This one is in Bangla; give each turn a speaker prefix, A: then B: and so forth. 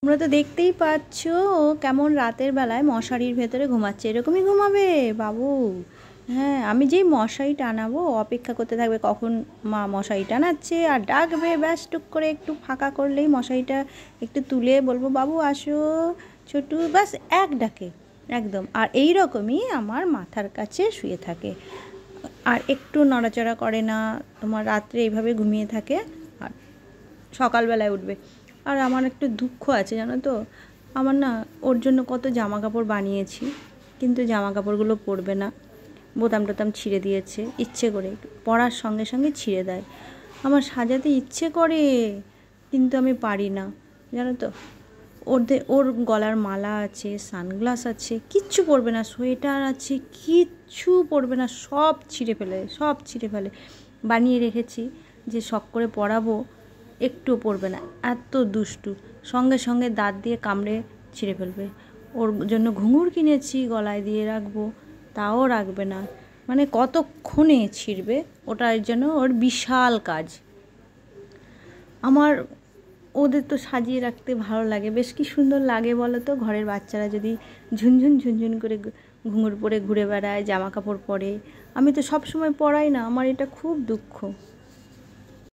A: তোমরা তো দেখতেই পাচ্ছ ও কেমন রাতের বেলায় মশারির ভেতরে ঘুমাচ্ছে। এরকমই ঘুমাবে বাবু। হ্যাঁ, আমি যেই মশারি টানাবো অপেক্ষা করতে থাকবে কখন মা মশারি টানাচ্ছে, আর ডাকবে, ব্যাস টুক করে একটু ফাঁকা করলেই মশারিটা একটু তুলে বলবো বাবু আসো ছোটু, ব্যাস এক ডাকে একদম। আর এই রকমই আমার মাথার কাছে শুয়ে থাকে, আর একটু নড়াচড়া করে না। তোমার রাত্রে এইভাবে ঘুমিয়ে থাকে আর সকালবেলায় উঠবে। আর আমার একটু দুঃখ আছে জানো তো, আমার না ওর জন্য কত জামা কাপড় বানিয়েছি, কিন্তু জামা কাপড়গুলো পরবে না, বোতাম টোতাম ছিঁড়ে দিয়েছে ইচ্ছে করে, পরার সঙ্গে সঙ্গে ছিঁড়ে দেয়। আমার সাজাতে ইচ্ছে করে কিন্তু আমি পারি না জানো তো। ওর গলার মালা আছে, সানগ্লাস আছে, কিচ্ছু পরবে না, সোয়েটার আছে, কিচ্ছু পরবে না, সব ছিঁড়ে ফেলে। বানিয়ে রেখেছি যে শখ করে পরাবো, একটুও পরবে না, এত দুষ্টু, সঙ্গে সঙ্গে দাঁত দিয়ে কামড়ে ছিঁড়ে ফেলবে। ওর জন্য ঘুঙুর কিনেছি গলায় দিয়ে রাখবো, তাও রাখবে না, মানে কতক্ষণে ছিঁড়বে, ওটার জন্য ওর বিশাল কাজ। আমার ওদের তো সাজিয়ে রাখতে ভালো লাগে, বেশ কি সুন্দর লাগে বলো তো, ঘরের বাচ্চারা যদি ঝুনঝুন ঝুনঝুন করে ঘুঙুর পরে ঘুরে বেড়ায়, জামা কাপড় পরে। আমি তো সব সময় পরাই না, আমার এটা খুব দুঃখ।